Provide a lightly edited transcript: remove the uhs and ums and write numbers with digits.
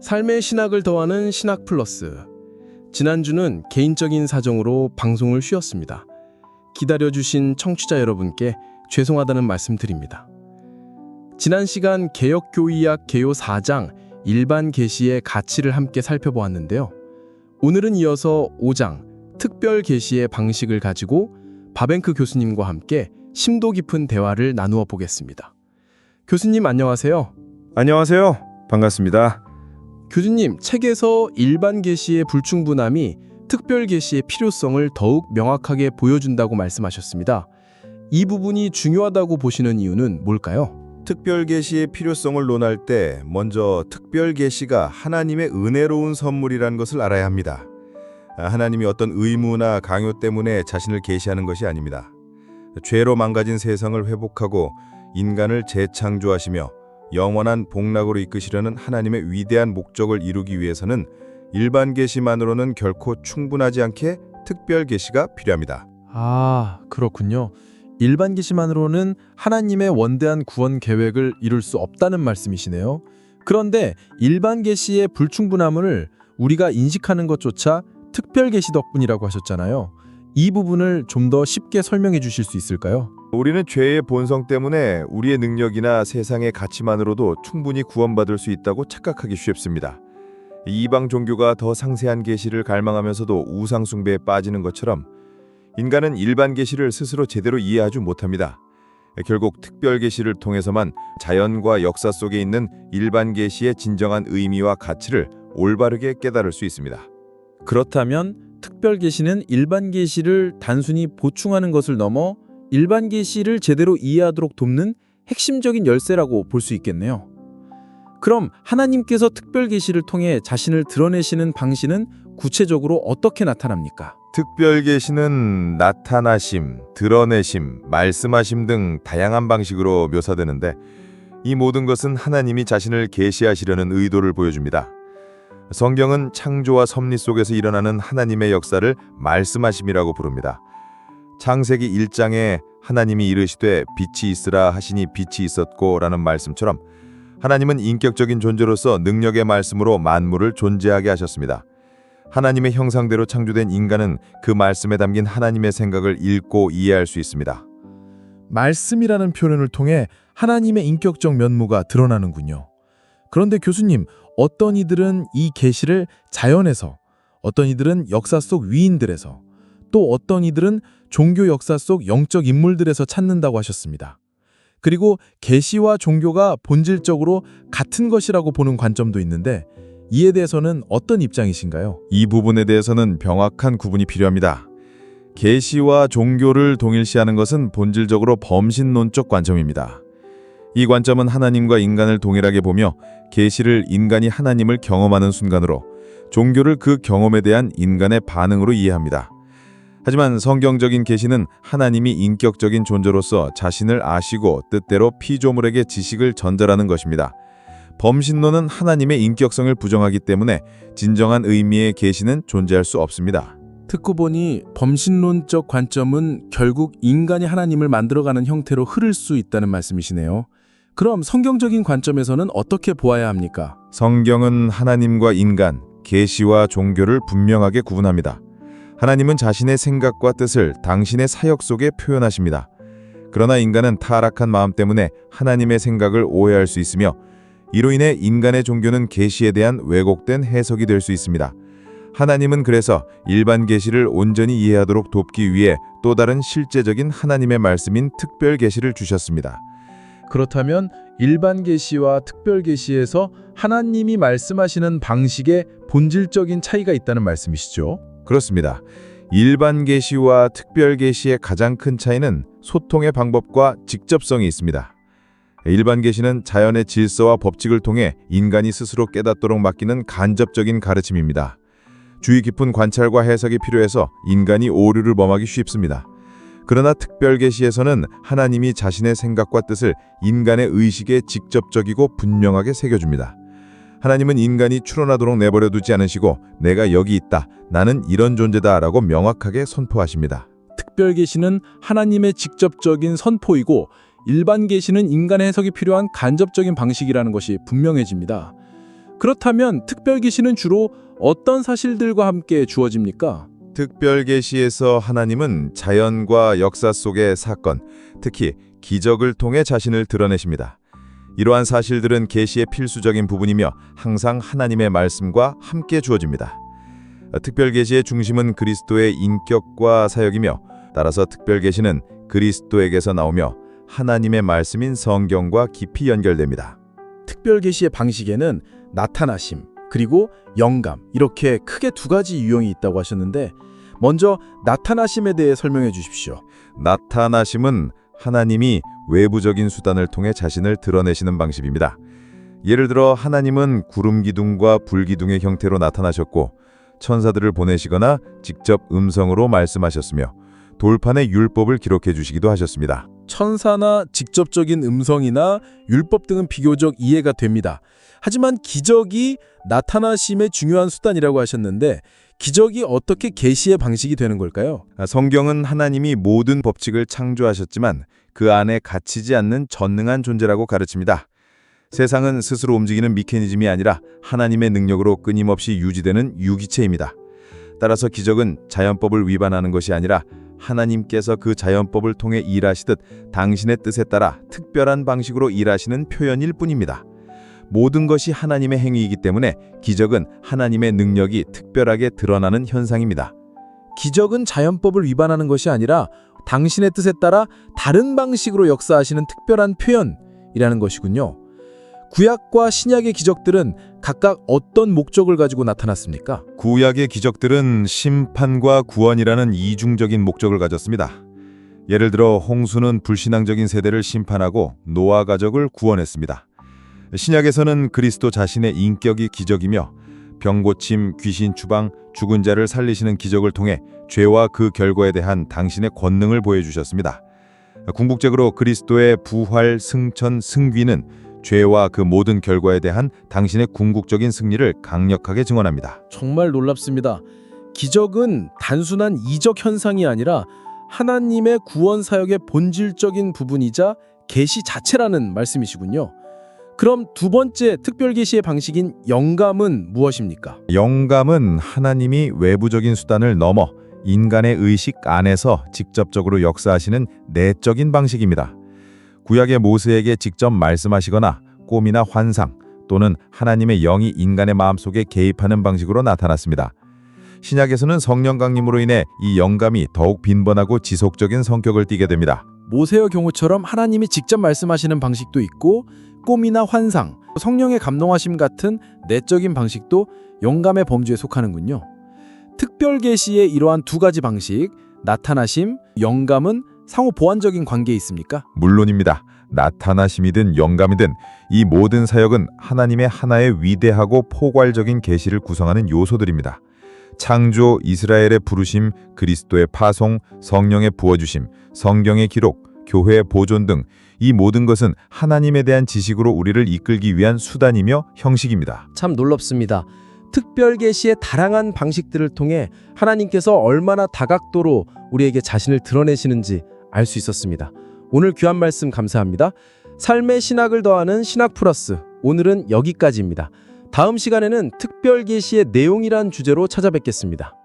삶의 신학을 더하는 신학 플러스. 지난주는 개인적인 사정으로 방송을 쉬었습니다. 기다려주신 청취자 여러분께 죄송하다는 말씀드립니다. 지난 시간 개역교의학 개요 4장 일반 계시의 가치를 함께 살펴보았는데요. 오늘은 이어서 5장 특별 계시의 방식을 가지고 바벤크 교수님과 함께 심도 깊은 대화를 나누어 보겠습니다. 교수님 안녕하세요. 안녕하세요. 반갑습니다. 교수님, 책에서 일반 계시의 불충분함이 특별 계시의 필요성을 더욱 명확하게 보여준다고 말씀하셨습니다. 이 부분이 중요하다고 보시는 이유는 뭘까요? 특별 계시의 필요성을 논할 때 먼저 특별 계시가 하나님의 은혜로운 선물이라는 것을 알아야 합니다. 하나님이 어떤 의무나 강요 때문에 자신을 계시하는 것이 아닙니다. 죄로 망가진 세상을 회복하고 인간을 재창조하시며 영원한 복락으로 이끄시려는 하나님의 위대한 목적을 이루기 위해서는 일반 계시만으로는 결코 충분하지 않게 특별 계시가 필요합니다. 그렇군요. 일반 계시만으로는 하나님의 원대한 구원 계획을 이룰 수 없다는 말씀이시네요. 그런데 일반 계시의 불충분함을 우리가 인식하는 것조차 특별 계시 덕분이라고 하셨잖아요. 이 부분을 좀 더 쉽게 설명해 주실 수 있을까요? 우리는 죄의 본성 때문에 우리의 능력이나 세상의 가치만으로도 충분히 구원받을 수 있다고 착각하기 쉽습니다. 이방 종교가 더 상세한 계시를 갈망하면서도 우상 숭배에 빠지는 것처럼 인간은 일반 계시를 스스로 제대로 이해하지 못합니다. 결국 특별 계시를 통해서만 자연과 역사 속에 있는 일반 계시의 진정한 의미와 가치를 올바르게 깨달을 수 있습니다. 그렇다면 특별 계시는 일반 계시를 단순히 보충하는 것을 넘어 일반 계시를 제대로 이해하도록 돕는 핵심적인 열쇠라고 볼 수 있겠네요. 그럼 하나님께서 특별 계시를 통해 자신을 드러내시는 방식은 구체적으로 어떻게 나타납니까? 특별 계시는 나타나심, 드러내심, 말씀하심 등 다양한 방식으로 묘사되는데 이 모든 것은 하나님이 자신을 계시하시려는 의도를 보여줍니다. 성경은 창조와 섭리 속에서 일어나는 하나님의 역사를 말씀하심이라고 부릅니다. 창세기 1장에 하나님이 이르시되 빛이 있으라 하시니 빛이 있었고 라는 말씀처럼 하나님은 인격적인 존재로서 능력의 말씀으로 만물을 존재하게 하셨습니다. 하나님의 형상대로 창조된 인간은 그 말씀에 담긴 하나님의 생각을 읽고 이해할 수 있습니다. 말씀이라는 표현을 통해 하나님의 인격적 면모가 드러나는군요. 그런데 교수님, 어떤 이들은 이 계시를 자연에서, 어떤 이들은 역사 속 위인들에서, 또 어떤 이들은 종교 역사 속 영적 인물들에서 찾는다고 하셨습니다. 그리고 계시와 종교가 본질적으로 같은 것이라고 보는 관점도 있는데 이에 대해서는 어떤 입장이신가요? 이 부분에 대해서는 명확한 구분이 필요합니다. 계시와 종교를 동일시하는 것은 본질적으로 범신론적 관점입니다. 이 관점은 하나님과 인간을 동일하게 보며 계시를 인간이 하나님을 경험하는 순간으로 종교를 그 경험에 대한 인간의 반응으로 이해합니다. 하지만 성경적인 계시는 하나님이 인격적인 존재로서 자신을 아시고 뜻대로 피조물에게 지식을 전달하는 것입니다. 범신론은 하나님의 인격성을 부정하기 때문에 진정한 의미의 계시는 존재할 수 없습니다. 듣고 보니 범신론적 관점은 결국 인간이 하나님을 만들어가는 형태로 흐를 수 있다는 말씀이시네요. 그럼 성경적인 관점에서는 어떻게 보아야 합니까? 성경은 하나님과 인간, 계시와 종교를 분명하게 구분합니다. 하나님은 자신의 생각과 뜻을 당신의 사역 속에 표현하십니다. 그러나 인간은 타락한 마음 때문에 하나님의 생각을 오해할 수 있으며 이로 인해 인간의 종교는 계시에 대한 왜곡된 해석이 될 수 있습니다. 하나님은 그래서 일반 계시를 온전히 이해하도록 돕기 위해 또 다른 실제적인 하나님의 말씀인 특별 계시를 주셨습니다. 그렇다면 일반 계시와 특별 계시에서 하나님이 말씀하시는 방식에 본질적인 차이가 있다는 말씀이시죠? 그렇습니다. 일반 계시와 특별 계시의 가장 큰 차이는 소통의 방법과 직접성이 있습니다. 일반 계시는 자연의 질서와 법칙을 통해 인간이 스스로 깨닫도록 맡기는 간접적인 가르침입니다. 주의 깊은 관찰과 해석이 필요해서 인간이 오류를 범하기 쉽습니다. 그러나 특별 계시에서는 하나님이 자신의 생각과 뜻을 인간의 의식에 직접적이고 분명하게 새겨줍니다. 하나님은 인간이 추론하도록 내버려 두지 않으시고 내가 여기 있다, 나는 이런 존재다 라고 명확하게 선포하십니다. 특별 계시는 하나님의 직접적인 선포이고 일반 계시는 인간의 해석이 필요한 간접적인 방식이라는 것이 분명해집니다. 그렇다면 특별 계시는 주로 어떤 사실들과 함께 주어집니까? 특별 계시에서 하나님은 자연과 역사 속의 사건, 특히 기적을 통해 자신을 드러내십니다. 이러한 사실들은 계시의 필수적인 부분이며 항상 하나님의 말씀과 함께 주어집니다. 특별 계시의 중심은 그리스도의 인격과 사역이며 따라서 특별 계시는 그리스도에게서 나오며 하나님의 말씀인 성경과 깊이 연결됩니다. 특별 계시의 방식에는 나타나심, 그리고 영감 이렇게 크게 두 가지 유형이 있다고 하셨는데 먼저 나타나심에 대해 설명해 주십시오. 나타나심은 하나님이 외부적인 수단을 통해 자신을 드러내시는 방식입니다. 예를 들어 하나님은 구름 기둥과 불 기둥의 형태로 나타나셨고 천사들을 보내시거나 직접 음성으로 말씀하셨으며 돌판에 율법을 기록해 주시기도 하셨습니다. 천사나 직접적인 음성이나 율법 등은 비교적 이해가 됩니다. 하지만 기적이 나타나심의 중요한 수단이라고 하셨는데 기적이 어떻게 계시의 방식이 되는 걸까요? 성경은 하나님이 모든 법칙을 창조하셨지만 그 안에 갇히지 않는 전능한 존재라고 가르칩니다. 세상은 스스로 움직이는 메커니즘이 아니라 하나님의 능력으로 끊임없이 유지되는 유기체입니다. 따라서 기적은 자연법을 위반하는 것이 아니라 하나님께서 그 자연법을 통해 일하시듯 당신의 뜻에 따라 특별한 방식으로 일하시는 표현일 뿐입니다. 모든 것이 하나님의 행위이기 때문에 기적은 하나님의 능력이 특별하게 드러나는 현상입니다. 기적은 자연법을 위반하는 것이 아니라 당신의 뜻에 따라 다른 방식으로 역사하시는 특별한 표현이라는 것이군요. 구약과 신약의 기적들은 각각 어떤 목적을 가지고 나타났습니까? 구약의 기적들은 심판과 구원이라는 이중적인 목적을 가졌습니다. 예를 들어 홍수는 불신앙적인 세대를 심판하고 노아 가족을 구원했습니다. 신약에서는 그리스도 자신의 인격이 기적이며 병고침, 귀신 추방, 죽은 자를 살리시는 기적을 통해 죄와 그 결과에 대한 당신의 권능을 보여주셨습니다. 궁극적으로 그리스도의 부활, 승천, 승귀는 죄와 그 모든 결과에 대한 당신의 궁극적인 승리를 강력하게 증언합니다. 정말 놀랍습니다. 기적은 단순한 이적 현상이 아니라 하나님의 구원 사역의 본질적인 부분이자 계시 자체라는 말씀이시군요. 그럼 두 번째 특별 계시의 방식인 영감은 무엇입니까? 영감은 하나님이 외부적인 수단을 넘어 인간의 의식 안에서 직접적으로 역사하시는 내적인 방식입니다. 구약의 모세에게 직접 말씀하시거나 꿈이나 환상 또는 하나님의 영이 인간의 마음속에 개입하는 방식으로 나타났습니다. 신약에서는 성령 강림으로 인해 이 영감이 더욱 빈번하고 지속적인 성격을 띠게 됩니다. 모세의 경우처럼 하나님이 직접 말씀하시는 방식도 있고 꿈이나 환상, 성령의 감동하심 같은 내적인 방식도 영감의 범주에 속하는군요. 특별 계시의 이러한 두 가지 방식, 나타나심, 영감은 상호 보완적인 관계에 있습니까? 물론입니다. 나타나심이든 영감이든 이 모든 사역은 하나님의 하나의 위대하고 포괄적인 계시를 구성하는 요소들입니다. 창조, 이스라엘의 부르심, 그리스도의 파송, 성령의 부어주심, 성경의 기록, 교회의 보존 등 이 모든 것은 하나님에 대한 지식으로 우리를 이끌기 위한 수단이며 형식입니다. 참 놀랍습니다. 특별 계시의 다양한 방식들을 통해 하나님께서 얼마나 다각도로 우리에게 자신을 드러내시는지 알 수 있었습니다. 오늘 귀한 말씀 감사합니다. 삶의 신학을 더하는 신학 플러스, 오늘은 여기까지입니다. 다음 시간에는 특별 계시의 내용이란 주제로 찾아뵙겠습니다.